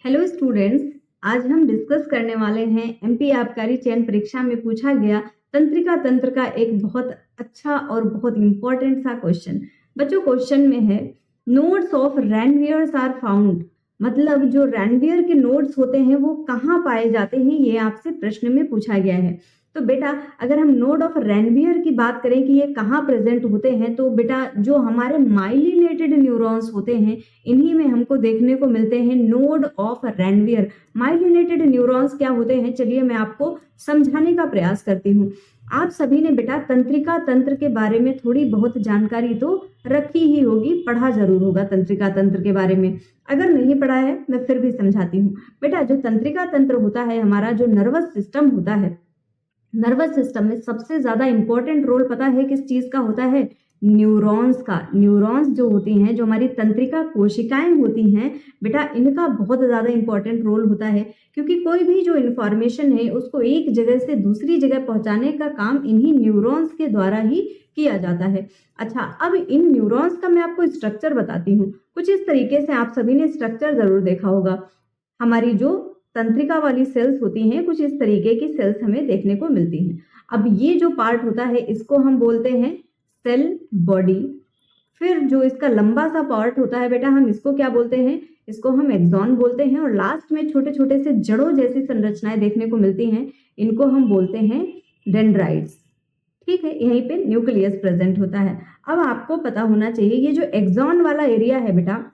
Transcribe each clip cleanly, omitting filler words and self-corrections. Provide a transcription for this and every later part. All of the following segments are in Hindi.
हेलो स्टूडेंट्स, आज हम डिस्कस करने वाले हैं एमपी आबकारी चयन परीक्षा में पूछा गया तंत्रिका तंत्र का एक बहुत अच्छा और बहुत इंपॉर्टेंट सा क्वेश्चन। बच्चों, क्वेश्चन में है नोड्स ऑफ रैनवियर्स आर फाउंड, मतलब जो रैनवियर के नोड्स होते हैं वो कहाँ पाए जाते हैं, ये आपसे प्रश्न में पूछा गया है। तो बेटा, अगर हम नोड ऑफ रैनवियर की बात करें कि ये कहाँ प्रेजेंट होते हैं, तो बेटा जो हमारे माइलिनेटेड न्यूरॉन्स होते हैं इन्हीं में हमको देखने को मिलते हैं node of Ranvier. Myelinated neurons क्या होते हैं, चलिए मैं आपको समझाने का प्रयास करती हूँ। आप सभी ने बेटा तंत्रिका तंत्र के बारे में थोड़ी बहुत जानकारी तो रखी ही होगी, पढ़ा जरूर होगा तंत्रिका तंत्र के बारे में। अगर नहीं पढ़ा है मैं फिर भी समझाती हूँ। बेटा, जो तंत्रिका तंत्र होता है, हमारा जो नर्वस सिस्टम होता है, नर्वस सिस्टम में सबसे ज्यादा इंपॉर्टेंट रोल पता है किस चीज का होता है? न्यूरॉन्स का। न्यूरॉन्स जो होती हैं, जो हमारी तंत्रिका कोशिकाएं होती हैं बेटा, इनका बहुत ज्यादा इंपॉर्टेंट रोल होता है, क्योंकि कोई भी जो इन्फॉर्मेशन है उसको एक जगह से दूसरी जगह पहुंचाने का काम इन्हीं न्यूरॉन्स के द्वारा ही किया जाता है। अच्छा, अब इन न्यूरॉन्स का मैं आपको स्ट्रक्चर बताती हूँ। कुछ इस तरीके से आप सभी ने स्ट्रक्चर जरूर देखा होगा। हमारी जो तंत्रिका वाली सेल्स होती हैं, कुछ इस तरीके की सेल्स हमें देखने को मिलती हैं। अब ये जो पार्ट होता है इसको हम बोलते हैं सेल बॉडी। फिर जो इसका लंबा सा पार्ट होता है बेटा, हम इसको क्या बोलते हैं? इसको हम एक्सॉन बोलते हैं। और लास्ट में छोटे छोटे से जड़ों जैसी संरचनाएं देखने को मिलती हैं, इनको हम बोलते हैं डेंड्राइट्स। ठीक है, यहीं पे न्यूक्लियस प्रेजेंट होता है। अब आपको पता होना चाहिए ये जो एक्सॉन वाला एरिया है बेटा,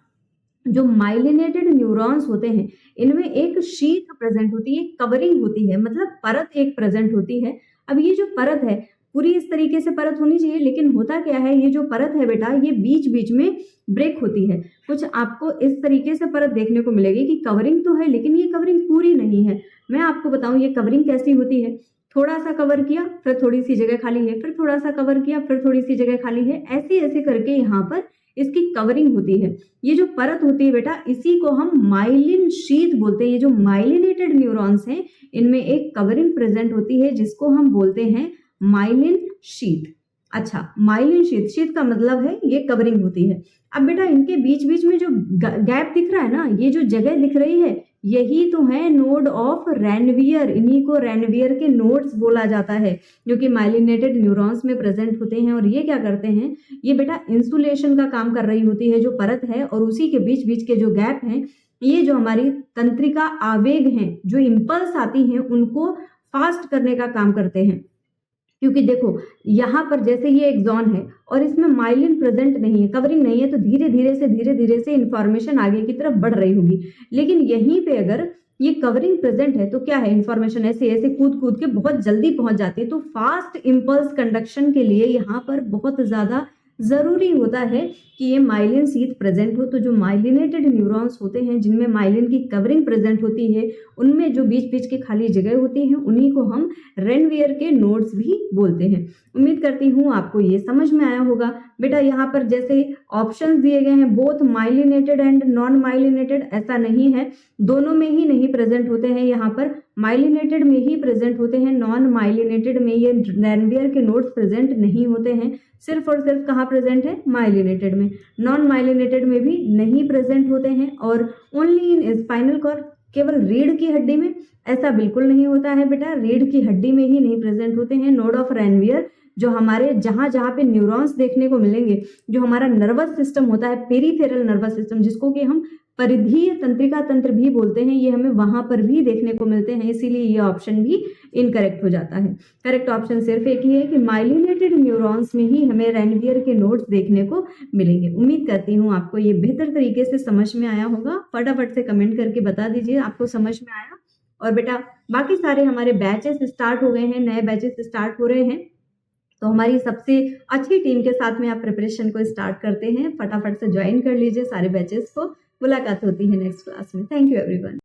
जो माइलिनेटेड न्यूरॉन्स होते हैं इनमें एक शीथ प्रेजेंट होती है, कवरिंग होती है, मतलब परत एक प्रेजेंट होती है। अब ये जो परत है पूरी इस तरीके से परत होनी चाहिए, लेकिन होता क्या है, ये जो परत है बेटा ये बीच बीच में ब्रेक होती है। कुछ आपको इस तरीके से परत देखने को मिलेगी कि कवरिंग तो है लेकिन ये कवरिंग पूरी नहीं है। मैं आपको बताऊं ये कवरिंग कैसी होती है। थोड़ा सा कवर किया, फिर थोड़ी सी जगह खाली है, फिर थोड़ा सा कवर किया, फिर थोड़ी सी जगह खाली है, ऐसे ऐसे करके यहाँ पर इसकी कवरिंग होती है। ये जो परत होती है बेटा, इसी को हम माइलिन शीथ बोलते हैं। ये जो माइलिनेटेड न्यूरॉन्स हैं इनमें एक कवरिंग प्रेजेंट होती है जिसको हम बोलते हैं माइलिन शीथ। अच्छा, माइलिन शीथ, शीथ का मतलब है ये कवरिंग होती है। अब बेटा इनके बीच बीच में जो गैप दिख रहा है ना, ये जो जगह दिख रही है यही तो है नोड ऑफ रैनवियर। इन्हीं को रैनवियर के नोड्स बोला जाता है, जो कि माइलिनेटेड न्यूरॉन्स में प्रेजेंट होते हैं। और ये क्या करते हैं, ये बेटा इंसुलेशन का काम कर रही होती है जो परत है, और उसी के बीच बीच के जो गैप हैं ये जो हमारी तंत्रिका आवेग हैं, जो इम्पल्स आती हैं उनको फास्ट करने का काम करते हैं। क्योंकि देखो यहाँ पर जैसे ये एक्सॉन है और इसमें माइलिन प्रेजेंट नहीं है, कवरिंग नहीं है, तो धीरे धीरे से इंफॉर्मेशन आगे की तरफ बढ़ रही होगी। लेकिन यहीं पे अगर ये कवरिंग प्रेजेंट है तो क्या है, इंफॉर्मेशन ऐसे ऐसे कूद कूद के बहुत जल्दी पहुंच जाती है। तो फास्ट इंपल्स कंडक्शन के लिए यहाँ पर बहुत ज्यादा जरूरी होता है कि ये माइलिन शीथ प्रेजेंट हो। तो जो माइलिनेटेड न्यूरॉन्स होते हैं जिनमें माइलिन की कवरिंग प्रेजेंट होती है, उनमें जो बीच बीच की खाली जगह होती है उन्हीं को हम रेनवियर के नोड्स भी बोलते हैं। उम्मीद करती हूँ आपको ये समझ में आया होगा। बेटा यहाँ पर जैसे ऑप्शंस दिए गए हैं both myelinated and non myelinated, ऐसा नहीं है, दोनों में ही नहीं प्रेजेंट होते हैं। यहाँ पर माइलिनेटेड में ही प्रेजेंट होते हैं, नॉन माइलिनेटेड में ये रेनवियर के नोड्स प्रेजेंट नहीं होते हैं। सिर्फ और सिर्फ कहाँ प्रेजेंट है? माइलिनेटेड में। नॉन माइलिनेटेड में भी नहीं प्रेजेंट होते हैं। और ओनली इन स्पाइनल कॉर्ड, केवल रीढ़ की हड्डी में ऐसा बिल्कुल नहीं होता है बेटा, रीढ़ की हड्डी में ही नहीं प्रेजेंट होते हैं नोड ऑफ रैनवियर। जो हमारे जहां जहां पे न्यूरॉन्स देखने को मिलेंगे, जो हमारा नर्वस सिस्टम होता है, पेरिफेरल नर्वस सिस्टम, जिसको कि हम परिधीय तंत्रिका तंत्र भी बोलते हैं, ये हमें वहां पर भी देखने को मिलते हैं। इसीलिए ये ऑप्शन भी इनकरेक्ट हो जाता है। करेक्ट ऑप्शन सिर्फ एक ही है कि माइलिनेटेड न्यूरॉन्स में ही हमें रैनवियर के नोड्स देखने को मिलेंगे। उम्मीद करती हूँ आपको ये बेहतर तरीके से समझ में आया होगा। फटाफट से कमेंट करके बता दीजिए आपको समझ में आया। और बेटा बाकी सारे हमारे बैचेस स्टार्ट हो गए हैं, नए बैचेस स्टार्ट हो रहे हैं, तो हमारी सबसे अच्छी टीम के साथ में आप प्रिपरेशन को स्टार्ट करते हैं। फटाफट से ज्वाइन कर लीजिए सारे बैचेस को। मुलाकात होती है नेक्स्ट क्लास में। Thank you everyone.